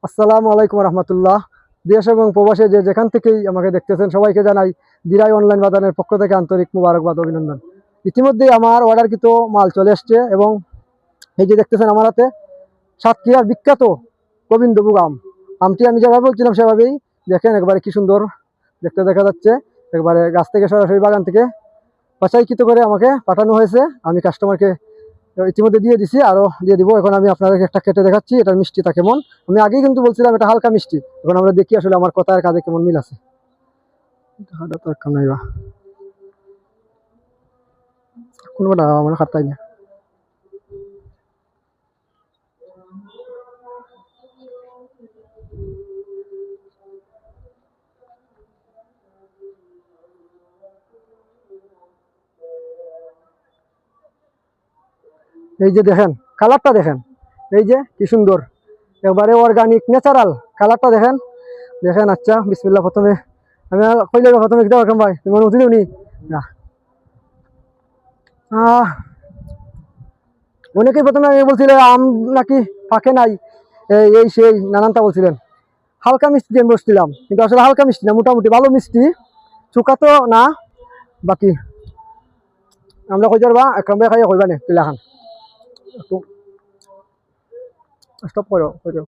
আসসালামু আলাইকুম রহমতুল্লাহ। দেশ এবং প্রবাসে যে যেখান থেকেই আমাকে দেখতেছেন সবাইকে জানাই দিরাই অনলাইন বাজারের পক্ষ থেকে আন্তরিক মুবারকবাদ, অভিনন্দন। ইতিমধ্যেই আমার অর্ডারকৃত মাল চলে এসছে এবং এই যে দেখতেছেন আমার হাতে সাতক্ষীরার বিখ্যাত গোবিন্দভোগ আম। আমটি আমি যেভাবে বলছিলাম সেভাবেই দেখেন, একবারে কি সুন্দর দেখতে দেখা যাচ্ছে। একবারে গাছ থেকে সরাসরি বাগান থেকে বাছাইকৃত করে আমাকে পাঠানো হয়েছে। আমি কাস্টমারকে ইতিমধ্যে দিয়ে দিছি, আরও দিয়ে দিব। এখন আমি আপনাদেরকে একটা কেটে দেখাচ্ছি এটার মিষ্টিটা কেমন। আমি আগেই কিন্তু বলছিলাম এটা হালকা মিষ্টি, এখন আমরা দেখি আসলে আমার কথা আর কাজে কেমন মিল আছে। কোনোটা আমার খাতাই না। এই যে দেখেন কালারটা দেখেন, এই যে কি সুন্দর, একবারে অর্গানিক ন্যাচারাল কালারটা দেখেন দেখেন। আচ্ছা বিসমিল্লাহ, প্রথমে আমি কইলে প্রথমে কিটা রাখলাম ভাই, তুমি উঠি উনি না। অনেকেই প্রথমে আমি বলছিলেন আম নাকি পাকে নাই, এই সেই নানানটা বলছিলেন। হালকা মিষ্টি আমি বসছিলাম, কিন্তু আসলে হালকা মিষ্টি না, মোটামুটি ভালো মিষ্টি, চুকা তো না। বাকি আমরা কই যাবা একদম খাইয়া কইবা নে কিলা খান। স্টপ করো।